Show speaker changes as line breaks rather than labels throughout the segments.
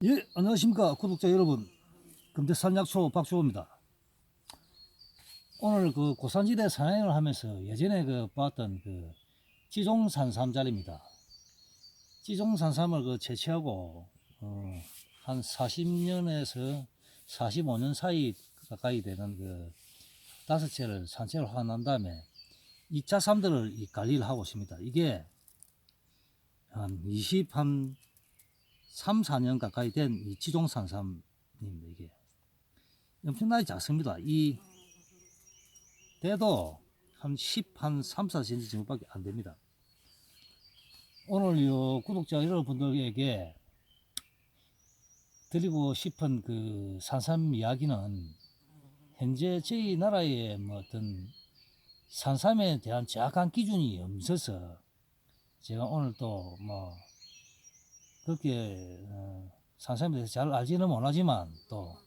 예, 안녕하십니까 구독자 여러분. 금태산약초 박주호입니다. 오늘 그 고산지대 산행을 하면서 예전에 그 봤던 그 지종산삼자리입니다. 지종산삼을 그 채취하고 한 40년에서 45년 사이 가까이 되는 그 5채를 산채를 하고 난 다음에 2차 삼들을 관리를 하고 있습니다. 이게 한 3, 4년 가까이 된 이 지종산삼입니다. 이게 엄청나게 작습니다. 이 대도 한 3, 4cm 정도밖에 안 됩니다. 오늘 요 구독자 여러분들에게 드리고 싶은 그 산삼 이야기는 현재 저희 나라의 뭐 어떤 산삼에 대한 정확한 기준이 없어서 제가 오늘 또 뭐 그렇게 산삼에 대해서 잘 알지는 못하지만 또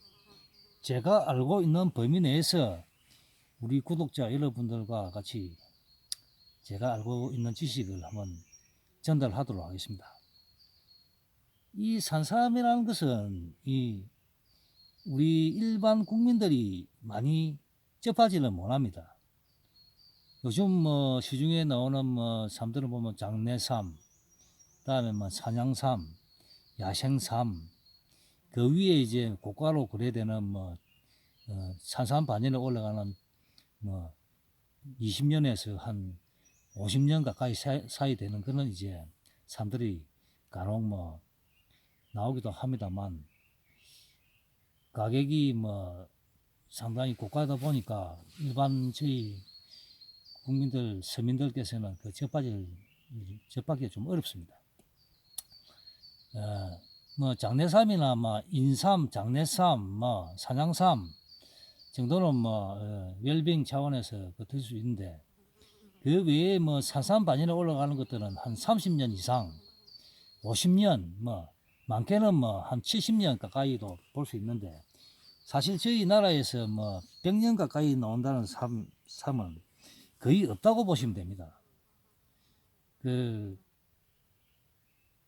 제가 알고 있는 범위 내에서 우리 구독자 여러분들과 같이 제가 알고 있는 지식을 한번 전달하도록 하겠습니다. 이 산삼이라는 것은 우리 일반 국민들이 많이 접하지는 못합니다. 요즘 뭐 시중에 나오는 뭐 삼들을 보면 장내삼, 그다음에 뭐 산양삼, 야생삼, 그 위에 이제 고가로 거래되는 뭐 산삼 반년에 올라가는 뭐 20년에서 한 50년 가까이 사이 되는 그런 이제 삼들이 간혹 뭐 나오기도 합니다만 가격이 뭐 상당히 고가다 보니까 일반 저희 국민들 서민들께서는 그 접하기가 좀 어렵습니다. 뭐 장내삼이나 뭐 인삼, 장내삼, 뭐 산양삼 정도는 뭐 웰빙 차원에서 그 들 수 있는데 그 외에 뭐 산삼 반열에 올라가는 것들은 한 30년 이상, 50년 뭐 많게는 뭐 한 70년 가까이도 볼 수 있는데 사실 저희 나라에서 뭐 100년 가까이 나온다는 삶은 거의 없다고 보시면 됩니다. 그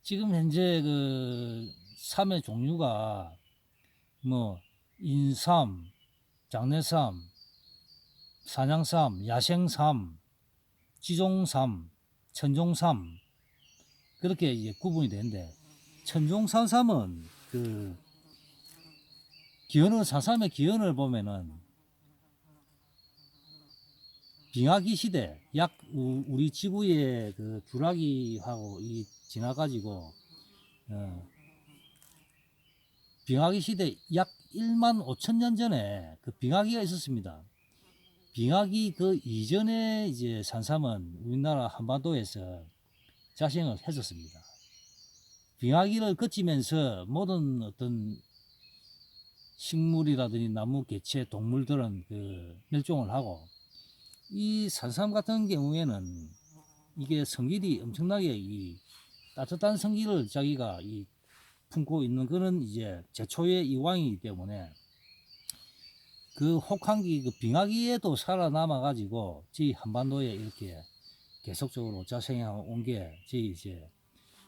지금 현재 그 삼의 종류가 뭐 인삼, 장내삼, 산양삼, 야생삼, 지종삼, 천종삼 그렇게 이제 구분이 되는데 천종산삼은 그 기원을 산삼의 기원을 보면은 빙하기 시대 약 우리 지구의 그 주라기하고 이 지나가지고 빙하기 시대 약 1만 5천 년 전에 그 빙하기가 있었습니다. 빙하기 그 이전에 이제 산삼은 우리나라 한반도에서 자생을 했었습니다. 빙하기를 거치면서 모든 어떤 식물이라든지 나무, 개체, 동물들은 그 멸종을 하고 이 산삼 같은 경우에는 이게 성질이 엄청나게 이 따뜻한 성질을 자기가 이 품고 있는 그런 이제 제초의 이왕이기 때문에 그 혹한기 그 빙하기에도 살아남아 가지고 저희 한반도에 이렇게 계속적으로 자생해 온 게 저희 이제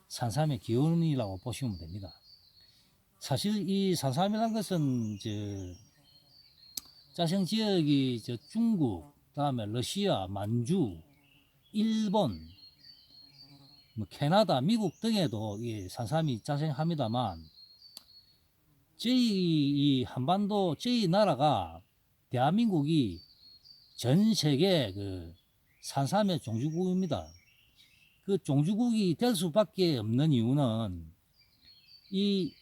산삼의 기원이라고 보시면 됩니다. 사실 이 산삼이라는 것은 자생 지역이 중국, 다음에 러시아, 만주, 일본, 뭐 캐나다, 미국 등에도 이 산삼이 자생합니다만 저희 이 한반도 저희 나라가 대한민국이 전 세계 그 산삼의 종주국입니다. 그 종주국이 될 수밖에 없는 이유는 이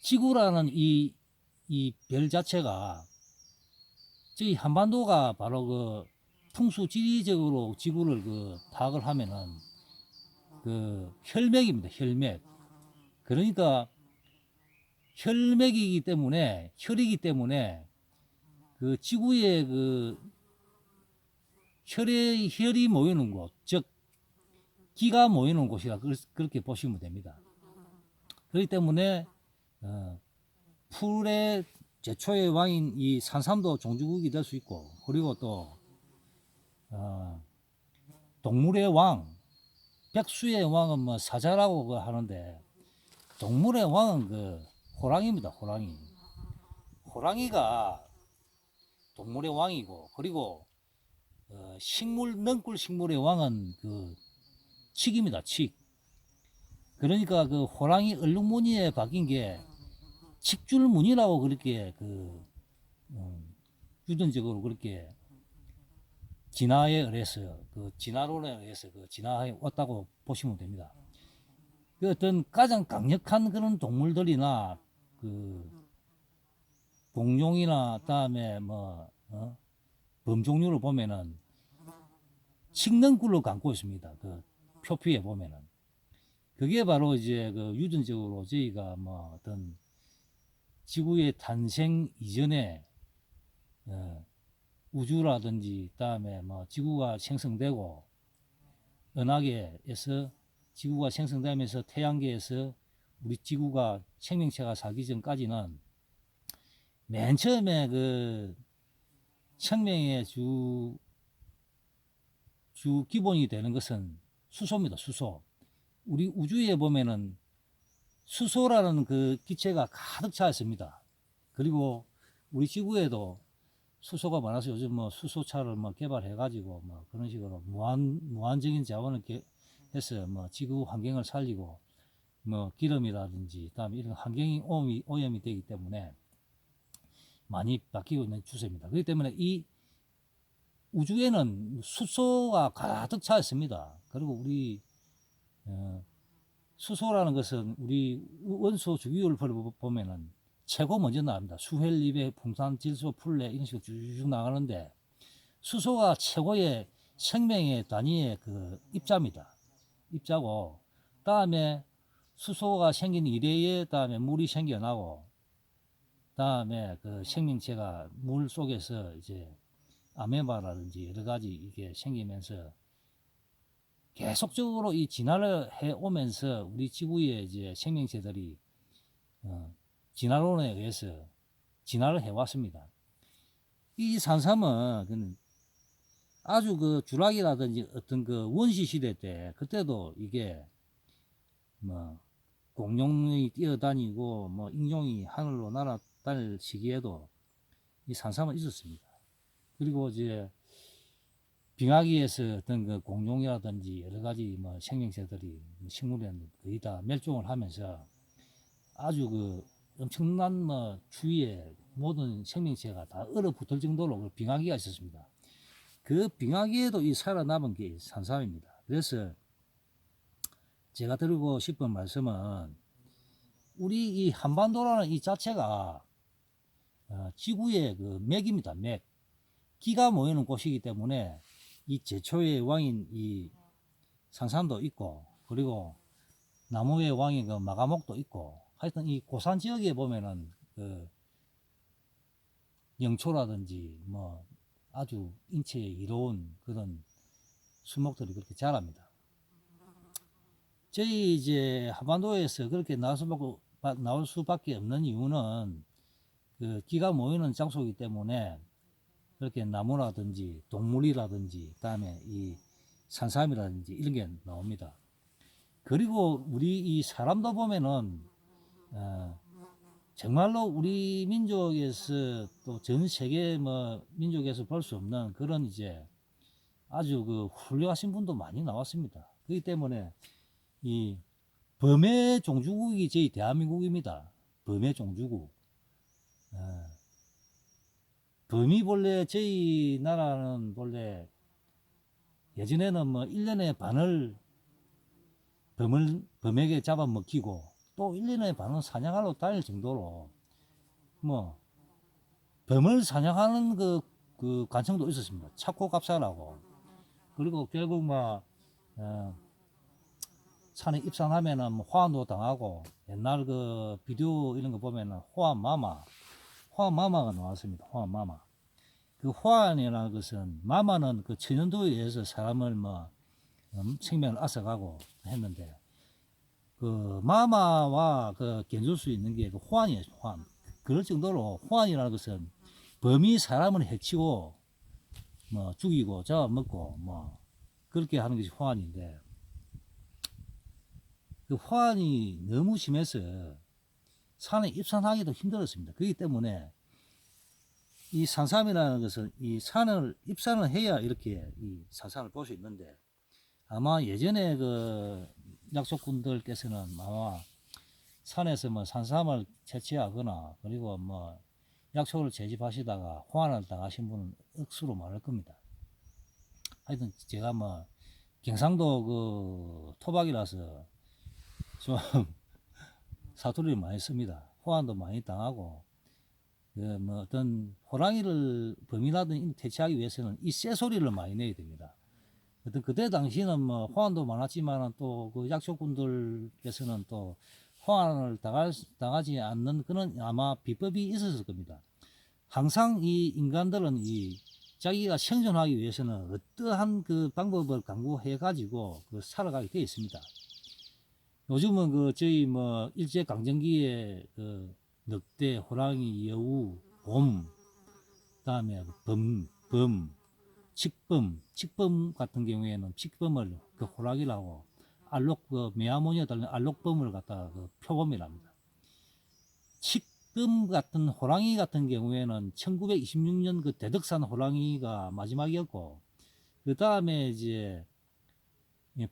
지구라는 이 별 자체가 저희 한반도가 바로 그 풍수 지리적으로 지구를 그 파악을 하면은 그 혈맥입니다. 혈맥. 그러니까 혈맥이기 때문에 혈이기 때문에 그 지구에 그 혈이 모이는 곳, 즉 기가 모이는 곳이라 그렇게 보시면 됩니다. 그렇기 때문에 풀의 제초의 왕인 이 산삼도 종주국이 될 수 있고 그리고 또 동물의 왕, 백수의 왕은 뭐 사자라고 하는데 동물의 왕은 그 호랑이입니다. 호랑이. 호랑이가 동물의 왕이고, 그리고 능꿀 식물의 왕은 그 칡입니다. 칡. 그러니까 그 호랑이 얼룩무늬에 박인 게 칡줄무늬라고 그렇게 유전적으로 그렇게 진화에 의해서 진화론에 의해서 진화해 왔다고 보시면 됩니다. 그 어떤 가장 강력한 그런 동물들이나 공룡이나 다음에 범종류를 보면은 식능꿀로 감고 있습니다. 그 표피에 보면은 그게 바로 이제 유전적으로 저희가 어떤 지구의 탄생 이전에 우주라든지 다음에 지구가 생성되고 은하계에서 지구가 생성되면서 태양계에서 우리 지구가 생명체가 살기 전까지는 맨 처음에 생명의 주 기본이 되는 것은 수소입니다. 수소. 우리 우주에 보면은 수소라는 그 기체가 가득 차 있습니다. 그리고 우리 지구에도 수소가 많아서 요즘 수소차를 개발해가지고 그런 식으로 무한적인 자원을 해서 지구 환경을 살리고 기름이라든지 다음에 이런 환경이 오염이 되기 때문에 많이 바뀌고 있는 추세입니다. 그렇기 때문에 이 우주에는 수소가 가득 차 있습니다. 그리고 우리 수소라는 것은 우리 원소 주기율을 보면은 최고 먼저 나옵니다. 수헬, 리베, 풍산, 질소, 풀레 이런 식으로 쭉 나가는데 수소가 최고의 생명의 단위의 입자입니다. 입자고 다음에 수소가 생긴 이래에 다음에 물이 생겨나고 다음에 생명체가 물 속에서 이제 아메바라든지 여러 가지 이게 생기면서 계속적으로 이 진화를 해 오면서 우리 지구의 이제 생명체들이 진화론에 의해서 진화를 해 왔습니다. 이 산삼은 아주 주라기라든지 어떤 원시 시대 때 그때도 이게 공룡이 뛰어다니고 인종이 하늘로 날아다닐 시기에도 이 산삼은 있었습니다. 그리고 이제 빙하기에서 어떤 공룡이라든지 여러 가지 생명체들이 식물에는 거의 다 멸종을 하면서 아주 엄청난 주위에 모든 생명체가 다 얼어붙을 정도로 빙하기가 있었습니다. 그 빙하기에도 이 살아남은 게 산삼입니다. 그래서 제가 드리고 싶은 말씀은 우리 이 한반도라는 이 자체가 지구의 맥입니다. 맥. 기가 모이는 곳이기 때문에 이 제초의 왕인 이 산삼도 있고 그리고 나무의 왕인 마가목도 있고 하여튼 이 고산 지역에 보면은 영초라든지 아주 인체에 이로운 그런 수목들이 그렇게 자랍니다. 저희 이제 한반도에서 그렇게 나올 수밖에 없는 이유는 기가 모이는 장소이기 때문에 그렇게 나무라든지 동물이라든지 그다음에 이 산삼이라든지 이런 게 나옵니다. 그리고 우리 이 사람도 보면은 정말로 우리 민족에서 또 전 세계 민족에서 볼 수 없는 그런 이제 아주 훌륭하신 분도 많이 나왔습니다. 그렇기 때문에 이 범의 종주국이 저희 대한민국입니다. 범의 종주국. 범이 본래 저희 나라는 본래 예전에는 1년에 반을 범에게 잡아먹히고 또 1년에 반은 사냥하러 다닐 정도로 범을 사냥하는 그 관청도 있었습니다. 착고갑사라고. 그리고 결국 산에 입산하면은 호환도 당하고 옛날 비디오 이런 거 보면은 호환마마가 나왔습니다. 호환마마. 그 호환이라는 것은 마마는 천연도에 의해서 사람을 생명을 앗아가고 했는데 마마와 견줄 수 있는 게 호환이에요. 호환. 그럴 정도로 호환이라는 것은 범이 사람을 해치고 죽이고 잡아먹고 그렇게 하는 것이 호환인데 그 호환이 너무 심해서 산에 입산하기도 힘들었습니다. 그렇기 때문에 이 산삼이라는 것은 이 산을 입산을 해야 이렇게 이 산삼을 볼 수 있는데, 아마 예전에 그 약초꾼들께서는 아마 산에서 뭐 산삼을 채취하거나 그리고 뭐 약초를 채집하시다가 호환을 당하신 분은 억수로 많을 겁니다. 하여튼 제가 뭐 경상도 그 토박이라서 좀 사투리를 많이 씁니다. 호환도 많이 당하고, 그 뭐 어떤 호랑이를 범인하든 퇴치하기 위해서는 이 쇠소리를 많이 내야 됩니다. 어떤 그때 당시는 뭐 호환도 많았지만 또 그 약초꾼들께서는 또 호환을 당하지 않는 그런 아마 비법이 있었을 겁니다. 항상 이 인간들은 이 자기가 생존하기 위해서는 어떠한 그 방법을 강구해 가지고 그 살아가게 되어 있습니다. 요즘은 그 저희 뭐 일제 강점기에 그 늑대, 호랑이, 여우, 곰, 그다음에 칡범 같은 경우에는 칡범을 그 호랑이라고, 알록 그 메아모니아 달린 알록범을 갖다가 그 표범이랍니다. 칡범 같은 호랑이 같은 경우에는 1926년 그 대덕산 호랑이가 마지막이었고, 그 다음에 이제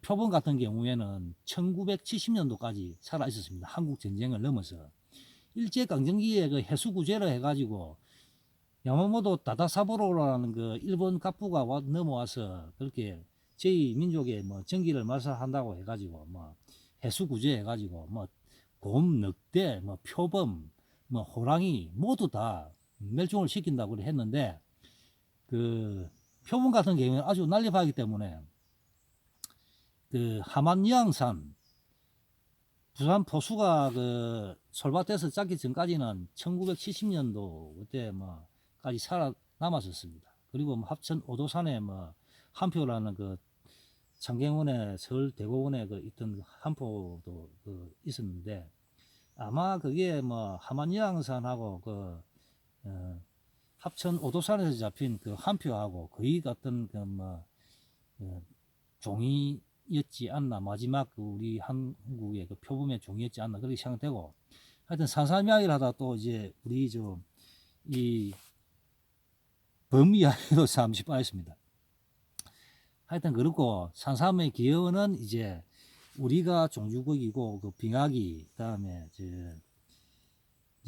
표범 같은 경우에는 1970년도까지 살아 있었습니다. 한국 전쟁을 넘어서 일제 강점기에 그 해수 구제를 해가지고 야마모토 다다사보로라는 그 일본 갑부가 넘어와서 그렇게 저희 민족의 뭐 전기를 말살한다고 해가지고 뭐 해수 구제 해가지고 뭐 곰, 늑대, 뭐 표범, 뭐 호랑이 모두 다 멸종을 시킨다고 했는데, 그 표범 같은 경우는 아주 난립하기 때문에 그 하만리항산 부산 포수가 그 솔밭에서 짰기 전까지는 1970년도 그때 뭐까지 살아남았었습니다. 그리고 뭐 합천 오도산에 뭐 한표라는 그 창경원에 서울 대공원에 그 있던 한포도 그 있었는데, 아마 그게 뭐 하만리항산하고 그 합천 오도산에서 잡힌 그 한표하고 거의 같은 그뭐 종이였지 않나, 마지막 그 우리 한국의 그 표범의 종이였지 않나 그렇게 생각되고, 하여튼 산삼 이야기를 하다 또 이제 우리 이 범 이야기도 잠시 빠졌습니다. 하여튼 그렇고, 산삼의 기원은 이제 우리가 종주국이고 그 빙하기 그다음에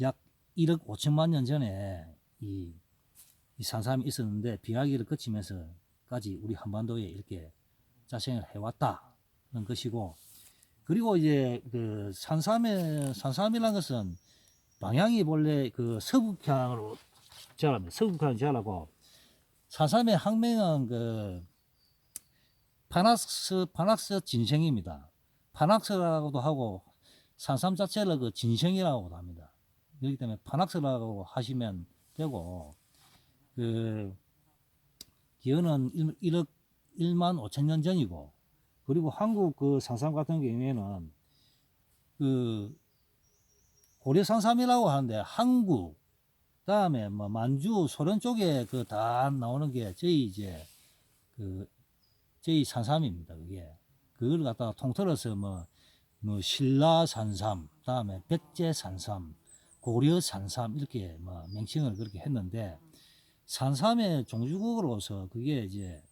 약 1억 5천만 년 전에 이 산삼이 있었는데 빙하기를 거치면서까지 우리 한반도에 이렇게 자생을 해왔다는 것이고, 그리고 이제 그 산삼이라는 것은 방향이 본래 그 서북향으로 자랍니다. 서북향 자라고, 산삼의 학명은 그 파낙스 진생입니다. 파낙스라고도 하고 산삼 자체를 그 진생이라고도 합니다. 그렇기 때문에 파낙스라고 하시면 되고, 그 기원은 1억 1만 5천 년 전이고, 그리고 한국 그 산삼 같은 경우에는 그 고려 산삼이라고 하는데 한국 다음에 뭐 만주 소련 쪽에 그 다 나오는 게 저희 산삼입니다. 그게 그걸 갖다가 통틀어서 뭐 신라 산삼, 다음에 백제 산삼, 고려 산삼 이렇게 뭐 명칭을 그렇게 했는데, 산삼의 종주국으로서 그게 이제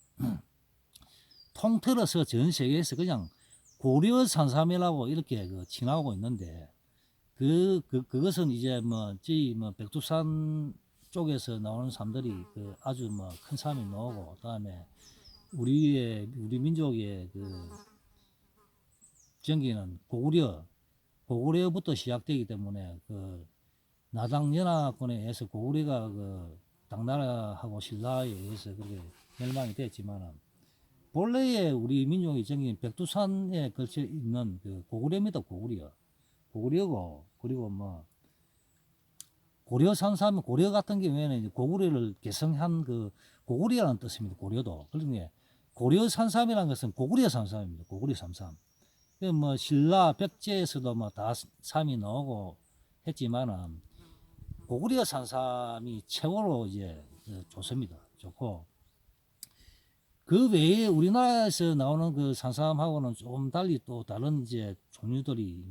통틀어서 전 세계에서 그냥 고려 산삼이라고 이렇게 그 칭하고 있는데, 그것은 이제 저희 백두산 쪽에서 나오는 삶들이 그 아주 큰 삶이 나오고, 그다음에 우리 민족의 그 전기는 고구려부터 시작되기 때문에 그 나당연합군에 의해서 고구려가 그 당나라하고 신라에 의해서 그렇게 멸망이 됐지만은, 본래의 우리 민족의 정기는 백두산에 걸쳐 있는 그 고구려입니다. 고구려고, 그리고 고려 산삼, 고려 같은 경우에는 고구려를 개성한 그 고구려라는 뜻입니다. 고려도. 그러니 고려 산삼이라는 것은 고구려 산삼입니다. 고구려 산삼. 신라, 백제에서도 다 삼이 나오고 했지만은 고구려 산삼이 최고로 이제 좋습니다. 좋고, 그 외에 우리나라에서 나오는 그 산삼하고는 좀 달리 또 다른 이제 종류들이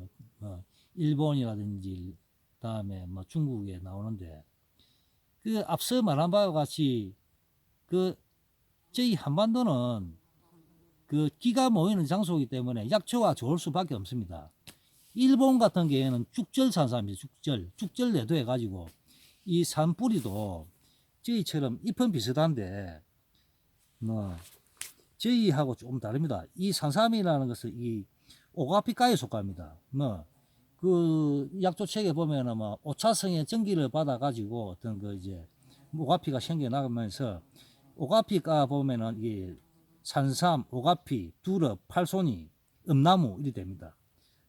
일본이라든지 다음에 뭐 중국에 나오는데, 그 앞서 말한 바와 같이 그 저희 한반도는 그 기가 모이는 장소이기 때문에 약초가 좋을 수밖에 없습니다. 일본 같은 경우에는 죽절 산삼입니다. 죽절 내도 해가지고 이 산뿌리도 저희처럼 잎은 비슷한데 뭐 저희하고 조금 다릅니다. 이 산삼이라는 것은 이 오가피과에 속합니다. 뭐 그 약조책에 보면은 뭐 오차성의 전기를 받아 가지고 어떤 그 이제 오가피가 생겨나면서 오가피가 보면은 이 산삼, 오가피, 두릅, 팔손이, 음나무 이리 됩니다.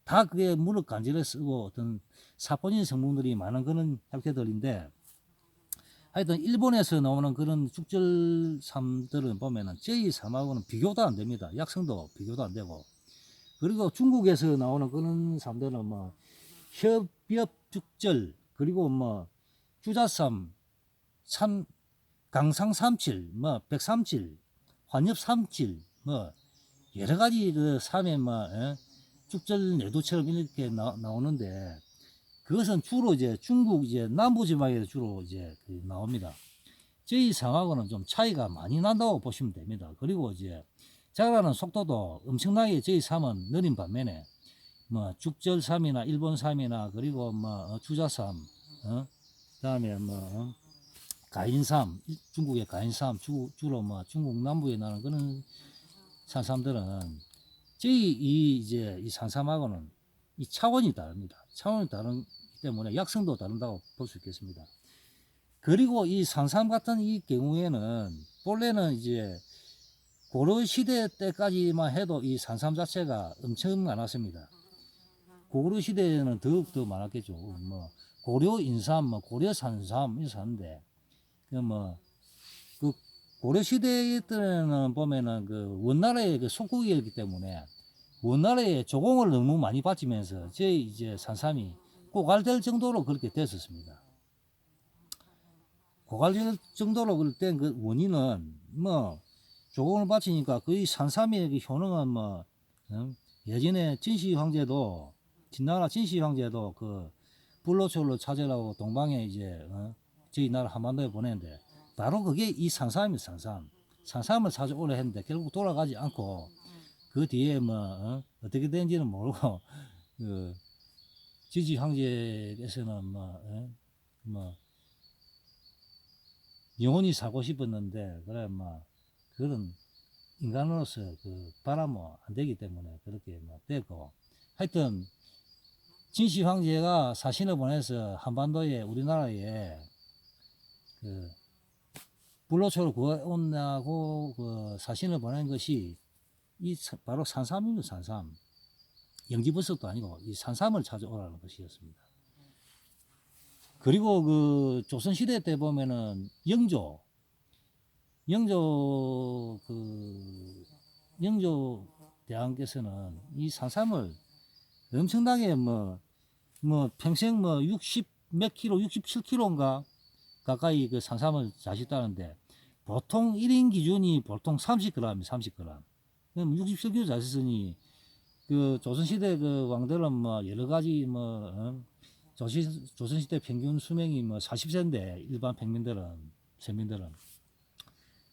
다 그게 무릎 간질에 쓰고 어떤 사포닌 성분들이 많은 그런 약재들인데, 하여튼 일본에서 나오는 그런 죽절삼들은 보면은 저희 삼하고는 비교도 안 됩니다. 약성도 비교도 안 되고. 그리고 중국에서 나오는 그런 삼들은 뭐 협엽죽절, 그리고 뭐 주자삼, 삼 강상삼칠, 뭐 백삼칠, 환엽삼칠, 뭐 여러 가지 그 삼에 뭐 죽절 내도처럼 이렇게 나오는데, 그것은 주로 이제 중국 이제 남부 지방에서 주로 이제 그 나옵니다. 저희 상하고는 좀 차이가 많이 난다고 보시면 됩니다. 그리고 이제 자라는 속도도 엄청나게 저희 삼은 느린 반면에 뭐 죽절삼이나 일본삼이나 그리고 뭐 주자삼, 그다음에 뭐 가인삼, 중국의 가인삼, 주로 뭐 중국 남부에 나는 그런 산삼들은 저희 이 이제 이 산삼하고는 이 차원이 다릅니다. 차원이 다르기 때문에 약성도 다른다고 볼 수 있겠습니다. 그리고 이 산삼 같은 이 경우에는 본래는 이제 고려 시대 때까지만 해도 이 산삼 자체가 엄청 많았습니다. 고려 시대에는 더욱 더 많았겠죠. 뭐 고려 인삼, 뭐 고려 산삼 이렇게 사는데, 그 고려 시대 때는 보면은 그 원나라의 그 속국이었기 때문에 원나라의 조공을 너무 많이 바치면서 저희 이제 산삼이 고갈될 정도로 그렇게 됐었습니다. 고갈될 정도로 그럴 그 원인은 뭐 조공을 바치니까 거의 산삼의 그 효능은 뭐 예전에 진시 황제도, 진나라 진시 황제도 그 불로초를 찾으라고 동방에 이제 저희 나라 한반도에 보냈는데, 바로 그게 이 산삼입니다. 산삼을 찾아오려 했는데 결국 돌아가지 않고 그 뒤에 뭐 어떻게 된지는 모르고 그 지지 황제에서는 뭐 영원히 살고 싶었는데, 그래 뭐 그런 인간으로서 그 바라면 안 되기 때문에 그렇게 뭐 되고, 하여튼 진시 황제가 사신을 보내서 한반도에 우리나라에 그 불로초를 구해온다고 그 사신을 보낸 것이 이 바로 산삼입니다. 산삼. 영지버섯도 아니고 이 산삼을 찾아오라는 것이었습니다. 그리고 그 조선시대 때 보면은 영조 대왕께서는 이 산삼을 엄청나게 뭐 평생 뭐 60 몇 킬로, 67킬로인가 가까이 그 산삼을 자셨다는데, 보통 1인 기준이 보통 30g입니다. 30g. 그럼 67kg 자셨으니 그 조선시대 그 왕들은 뭐 여러 가지 뭐 조선시대 평균 수명이 뭐 40세인데, 일반 서민들은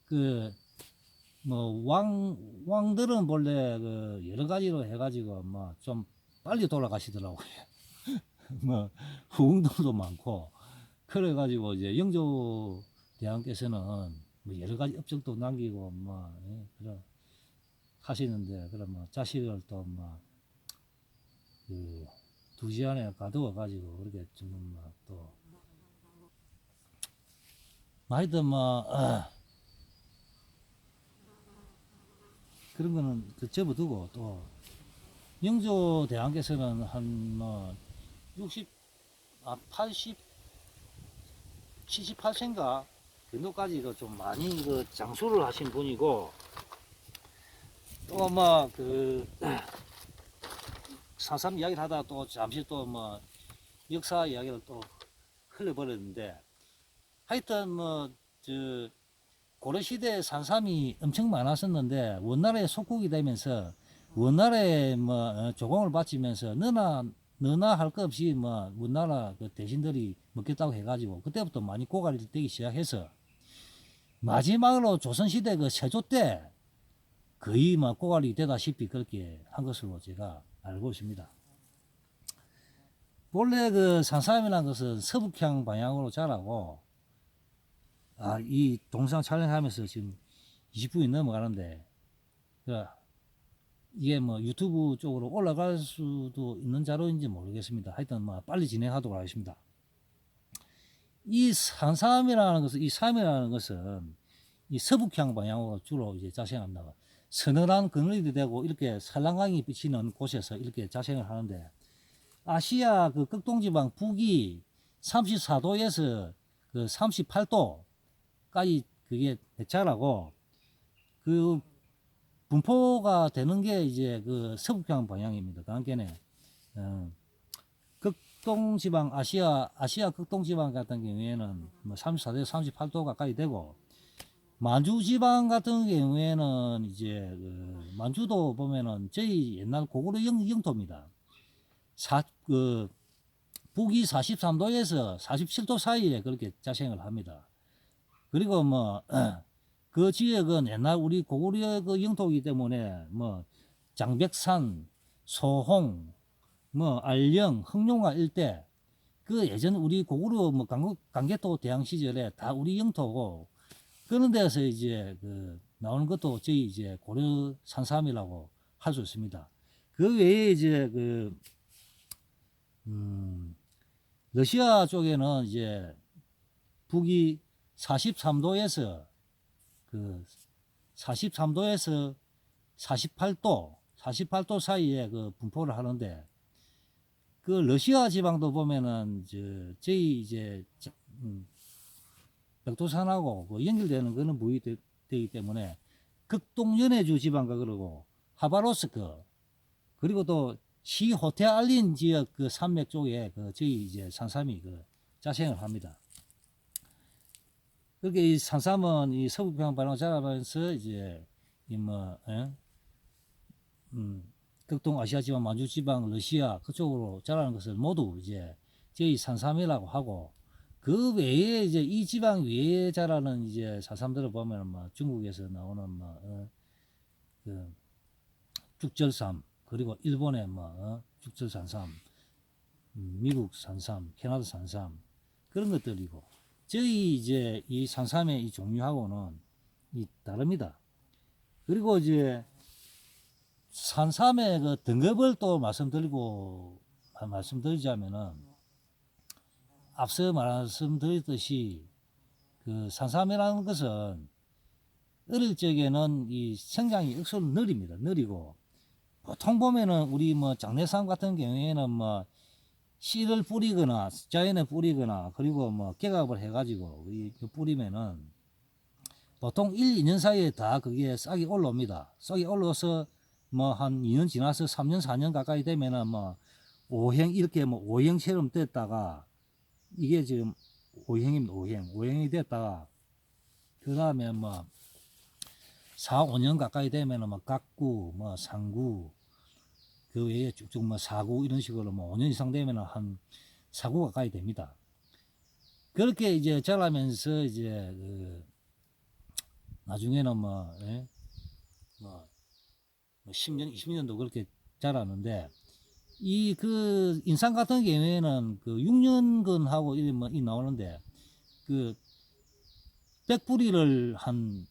그 뭐 왕들은 본래 그 여러 가지로 해가지고 뭐 좀 빨리 돌아가시더라고요. 뭐 후궁들도 많고, 그래가지고 이제 영조 대왕께서는 뭐 여러 가지 업적도 남기고 뭐 그런 하시는데, 그러면 자식을 또뭐 그 두지 안에 가두어 가지고 그렇게 좀 또 하여튼 그런 거는 그 접어두고, 또 영조 대왕께서는 한 뭐 60, 80, 78세인가 정도까지 좀 많이 그 장수를 하신 분이고, 또 그 산삼 이야기를 하다가 또 잠시 또 역사 이야기를 또 흘려버렸는데, 하여튼 저 고려시대에 산삼이 엄청 많았었는데 원나라의 속국이 되면서 원나라에 조공을 바치면서 너나 너나 할 것 없이 뭐 우리나라 그 대신들이 먹겠다고 해가지고 그때부터 많이 고갈이 되기 시작해서 마지막으로 조선시대 그 세조 때 거의 막 고갈이 되다시피 그렇게 한 것으로 제가 알고 있습니다. 본래 그 산삼이라는 것은 서북향 방향으로 자라고, 이 동상 촬영하면서 지금 20분이 넘어가는데, 이게 뭐 유튜브 쪽으로 올라갈 수도 있는 자료인지 모르겠습니다. 하여튼 뭐 빨리 진행하도록 하겠습니다. 이 산삼이라는 것은, 이 삼이라는 것은 이 서북향 방향으로 주로 이제 자생합니다. 서늘한 그늘이 되고 이렇게 산란강이 비치는 곳에서 이렇게 자생을 하는데, 아시아 그 극동지방 북이 34도에서 그 38도까지 그게 자라고, 그 분포가 되는 게 이제 그 서북향 방향입니다. 그러니까 극동지방 아시아 극동지방 같은 경우에는 뭐 34도, 38도 가까이 되고, 만주 지방 같은 경우에는 이제 그 만주도 보면은 저희 옛날 고구려 영토입니다. 북이 43도에서 47도 사이에 그렇게 자생을 합니다. 그리고 뭐 그 지역은 옛날 우리 고구려 그 영토이기 때문에 뭐 장백산, 소홍, 뭐 알령, 흑룡화 일대, 그 예전 우리 고구려 뭐 강개토 대항 시절에 다 우리 영토고, 그런 데서 이제 그 나오는 것도 저희 이제 고려 산삼이라고 할 수 있습니다. 그 외에 이제 러시아 쪽에는 이제 북이 43도에서 그 43도에서 48도 사이에 그 분포를 하는데, 그 러시아 지방도 보면은 저희 이제 백두산하고 그 연결되는 거는 부위되기 때문에 극동연해주 지방과 그러고 하바로스크, 그리고 또 시호테알린 지역 그 산맥 쪽에 그 저희 이제 산삼이 그 자생을 합니다. 그렇게 이 산삼은 이 서북평 바로 자라면서 이제 극동 아시아 지방, 만주 지방, 러시아 그쪽으로 자라는 것을 모두 이제 저희 산삼이라고 하고, 그 외에 이제 이 지방 외에 자라는 이제 산삼들을 보면 뭐 중국에서 나오는 그 죽절삼, 그리고 일본의 죽절 산삼, 미국 산삼, 캐나다 산삼, 그런 것들이고, 저희 이제 이 산삼의 이 종류하고는 다릅니다. 그리고 이제 산삼의 그 등급을 또 말씀드리자면은, 앞서 말씀드렸듯이 그 산삼이라는 것은 어릴 적에는 이 성장이 억수로 느리고, 보통 보면은 우리 뭐 장례삼 같은 경우에는 뭐 씨를 뿌리거나 자연에 뿌리거나, 그리고 뭐 개갑을 해가지고 뿌리면은 보통 1, 2년 사이에 다 그게 싹이 올라옵니다. 싹이 올라와서 뭐 한 2년 지나서 3년, 4년 가까이 되면은 뭐 이렇게 뭐 오행처럼 됐다가, 이게 지금 오행입니다. 오행이 됐다가, 그 다음에 뭐 4, 5년 가까이 되면은 뭐 각구, 뭐 상구, 그 외에 쭉쭉 뭐 사구, 이런 식으로 뭐 5년 이상 되면은 한 사구 가까이 됩니다. 그렇게 이제 자라면서 이제 나중에는 뭐 10년, 20년도 그렇게 자라는데, 그 인삼 같은 경우에는 그 6년근하고 이 나오는데, 그 백뿌리를 한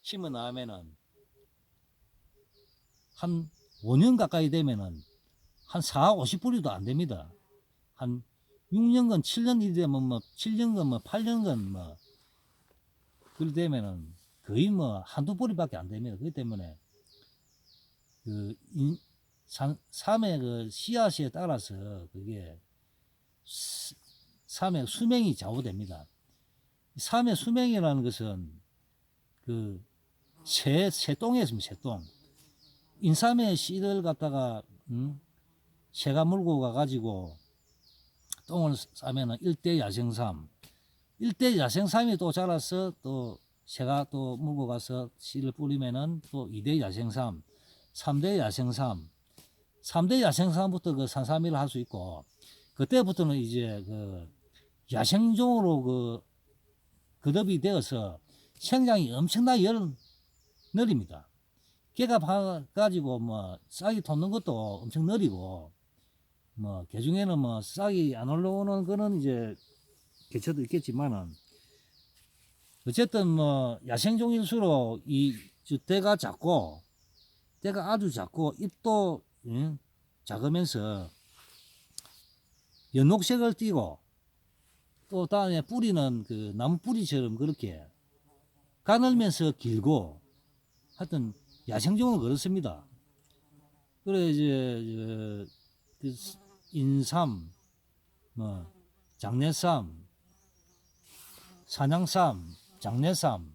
심어 나면은 한 5년 가까이 되면은 한 4, 50뿌리도 안 됩니다. 한 6년근, 7년이 되면 뭐 7년근, 뭐 8년근 뭐 그리 되면은 거의 뭐 한두 뿌리밖에 안 됩니다. 그렇기 때문에 그 삼의 그 씨앗에 따라서 그게 삼의 수명이 좌우됩니다. 삼의 수명이라는 것은 그 새똥에 있습니다. 새똥. 인삼의 씨를 갖다가 새가 물고 가가지고 똥을 싸면은 일대 야생삼, 일대 야생삼이 또 자라서 또 새가 또 물고 가서 씨를 뿌리면은 또 2대 야생삼, 3대 야생삼, 3대 야생산부터 그 산삼이를 할 수 있고, 그때부터는 이제 그 야생종으로 그 거듭이 되어서 생장이 엄청나게 느립니다. 개가 봐가지고 뭐 싹이 돋는 것도 엄청 느리고, 뭐 개중에는 뭐 싹이 안 올라오는 거는 이제 개체도 있겠지만은, 어쨌든 뭐 야생종일수록 이 때가 작고, 때가 아주 작고 잎도 작으면서 연녹색을 띠고, 또 다음에 뿌리는 그 나무 뿌리처럼 그렇게 가늘면서 길고, 하여튼 야생종은 그렇습니다. 그래 이제 그 인삼, 뭐 장내삼, 산양삼, 장내삼,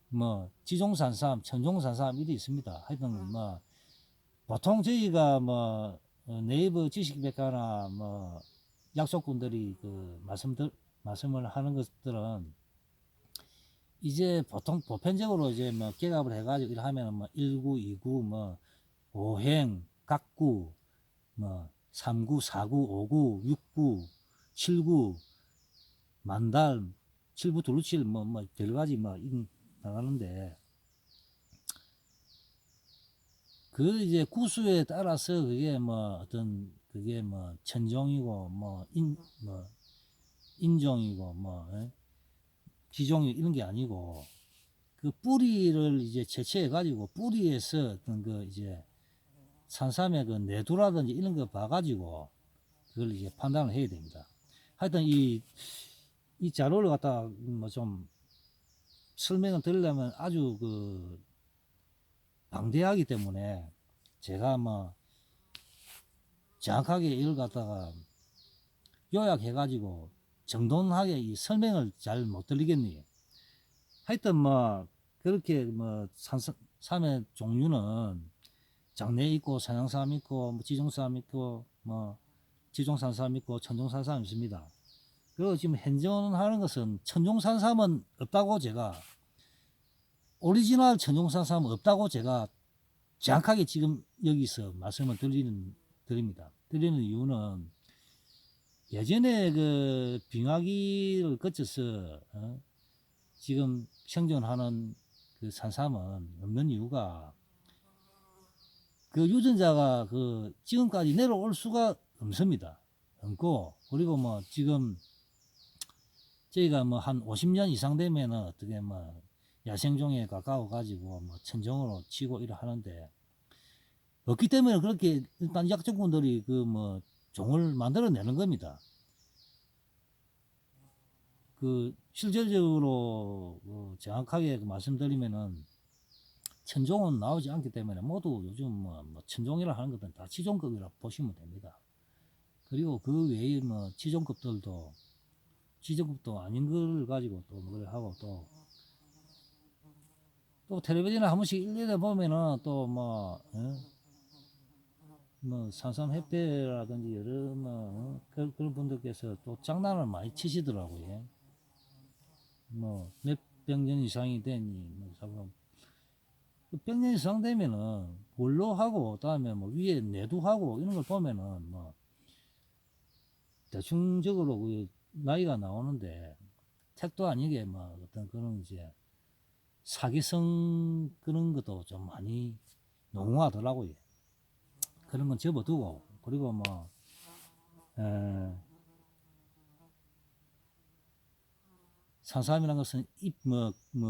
뭐 지종산삼, 천종산삼 이리 있습니다. 하여튼 뭐 보통 저희가 뭐 네이버 지식백과나 뭐 약속분들이 그 말씀을 하는 것들은 이제 보통 보편적으로 이제 뭐 개갑을 해가지고 일 하면은 뭐 1구, 2구, 뭐 5행, 각구, 뭐 3구, 4구, 5구, 6구, 7구, 만달, 7부 둘루칠 뭐 여러 가지 뭐 나가는데, 그 이제 구수에 따라서 그게 뭐 어떤 그게 뭐 천종이고 뭐 인종이고 뭐 기종이 이런 게 아니고, 그 뿌리를 이제 채취해 가지고 뿌리에서 어떤 그 이제 산삼의 그 내두라든지 이런 거 봐가지고 그걸 이제 판단을 해야 됩니다. 하여튼 이 자료를 갖다 뭐 좀 설명을 드리려면 아주 그 방대하기 때문에 제가 뭐 정확하게 이걸 갖다가 요약해가지고 정돈하게 이 설명을 잘 못 드리겠네요. 하여튼 뭐 그렇게 뭐 산삼의 종류는 장내 있고 산양삼 있고 뭐 지종삼 있고 뭐 지종산삼 있고 천종산삼 있습니다. 그리고 지금 현존하는 것은 천종산삼은 없다고, 제가 오리지널 천종산삼은 없다고 제가 정확하게 지금 여기서 말씀을 드립니다. 드리는 이유는 예전에 그 빙하기를 거쳐서 지금 생존하는 그 산삼은 없는 이유가, 그 유전자가 그 지금까지 내려올 수가 없습니다. 없고, 그리고 뭐 지금 저희가 뭐 한 50년 이상 되면은 어떻게 뭐 야생종에 가까워 가지고 뭐 천종으로 치고 이래 하는데, 없기 때문에 그렇게 일단 약종꾼들이 그 뭐 종을 만들어내는 겁니다. 그 실질적으로 정확하게 말씀드리면은 천종은 나오지 않기 때문에 모두 요즘 뭐 천종이라 하는 것들은 다 지종급이라 보시면 됩니다. 그리고 그 외에 뭐 지종급도 아닌 걸 가지고 또 뭐 하고, 또 텔레비전에 한 번씩 일일이 보면은 또 뭐 산삼 협회라든지 여러 그런 분들께서 또 장난을 많이 치시더라고요. 뭐 몇백 년 이상이 되니 뭐 백 년 이상 되면은 원로하고 그다음에 뭐 위에 내두하고 이런 걸 보면은 뭐 대충적으로 그 나이가 나오는데, 택도 아니게 뭐 어떤 그런 이제 사기성 그런 것도 좀 많이 농후하더라고요. 그런 건 접어두고, 그리고 뭐 산삼이라는 것은 잎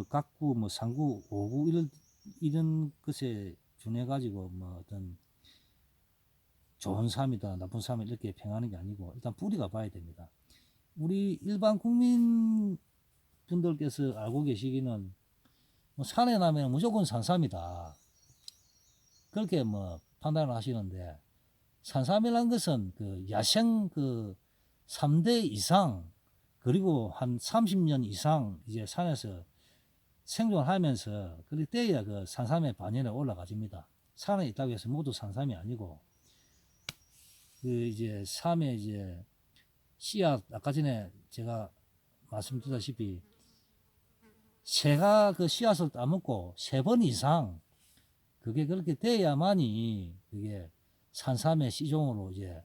각구 상구 오구 이런 것에 준해 가지고 뭐 어떤 좋은 삶이다 나쁜 삶을 이렇게 평하는 게 아니고, 일단 뿌리가 봐야 됩니다. 우리 일반 국민 분들께서 알고 계시기는 뭐 산에 나면 무조건 산삼이다 그렇게 뭐 판단을 하시는데, 산삼이라는 것은 그 야생 그 3대 이상, 그리고 한 30년 이상 이제 산에서 생존하면서 그때야 그 산삼의 반열에 올라가집니다. 산에 있다고 해서 모두 산삼이 아니고, 그 이제 삶의 이제 씨앗, 아까 전에 제가 말씀드렸다시피 새가 그 씨앗을 따먹고 3번 이상 그게 그렇게 돼야만이 그게 산삼의 시종으로 이제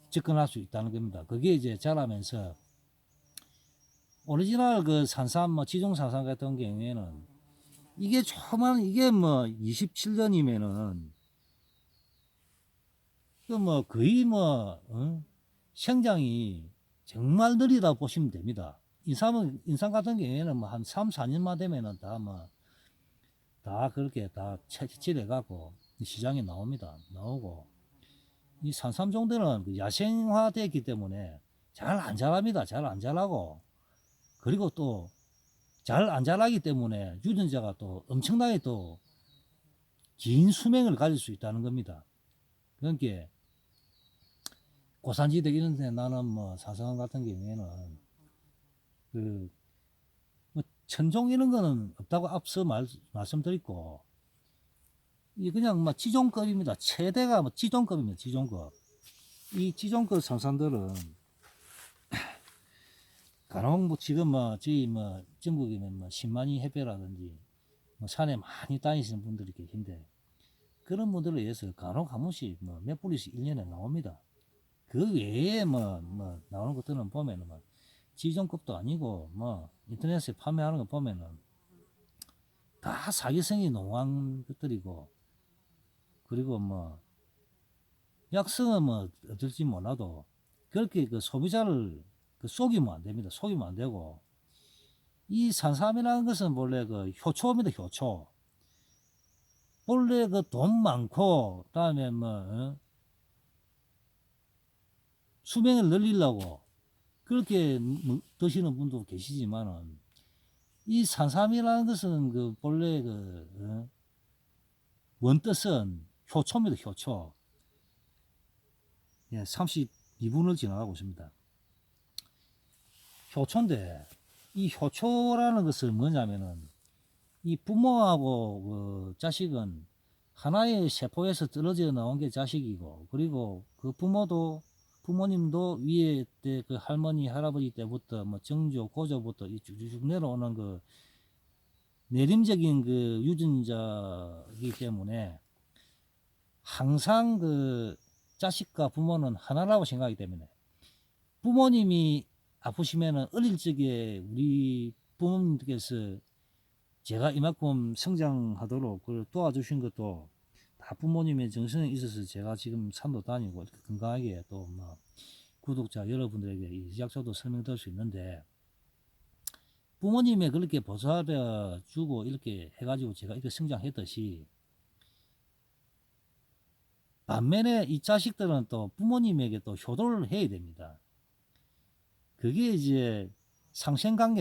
접근할 수 있다는 겁니다. 그게 이제 자라면서 오리지널 그 산삼 뭐 지종 산삼 같은 경우에는 이게 조그만 이게 뭐 27년이면은 그 뭐 거의 뭐 생장이 정말 느리다 보시면 됩니다. 인삼 같은 경우에는 뭐 한 3, 4년만 되면은 다 그렇게 다 채취돼 갖고 시장에 나옵니다. 나오고 이 산삼종들은 그 야생화되기 때문에 잘 안 자랍니다. 잘 안 자라고 그리고 또 잘 안 자라기 때문에 유전자가 또 엄청나게 또 긴 수명을 가질 수 있다는 겁니다. 그러니까 고산지대 이런 데 나는 뭐 산삼 같은 경우에는 그 뭐 천종 이런 거는 없다고 앞서 말씀드렸고 이 그냥 뭐 지종급입니다. 최대가 뭐 지종급입니다. 지종급. 이 지종급 산삼들은 간혹 뭐 지금 뭐 저희 뭐 전국에는 뭐 신만이 해배라든지 뭐 산에 많이 다니시는 분들이 계신데 그런 분들을 위해서 간혹 한 번씩 뭐 몇 뿌리씩 1년에 나옵니다. 그 외에 뭐 나오는 것들은 보면은 뭐 지종급도 아니고 뭐 인터넷에 판매하는 거 보면은 다 사기성이 농후한 것들이고 그리고 뭐 약성은 뭐 어떨지 몰라도 그렇게 그 소비자를 그 속이면 안 됩니다. 속이면 안 되고 이 산삼이라는 것은 원래 그 효초입니다. 효초. 본래 그 돈 많고 그다음에 뭐 수명을 늘리려고 그렇게 드시는 분도 계시지만은 이 산삼이라는 것은 그 본래 그 원뜻은 효초입니다. 효초. 예, 32분을 지나가고 있습니다. 효초인데 이 효초라는 것은 뭐냐면은 이 부모하고 그 자식은 하나의 세포에서 떨어져 나온 게 자식이고 그리고 그 부모님도 위에 때 그 할머니 할아버지 때부터 뭐 정조 고조부터 쭉쭉 내려오는 그 내림적인 그 유전자이기 때문에 항상 그 자식과 부모는 하나라고 생각하기 때문에 부모님이 아프시면은 어릴 적에 우리 부모님께서 제가 이만큼 성장하도록 그걸 도와주신 것도 다 부모님의 정성이 있어서 제가 지금 산도 다니고 이렇게 건강하게 또 뭐 구독자 여러분들에게 이 약속도 설명드릴 수 있는데 부모님의 그렇게 보살펴 주고 이렇게 해가지고 제가 이렇게 성장했듯이 반면에 이 자식들은 또 부모님에게 또 효도를 해야 됩니다. 그게 이제 상생관계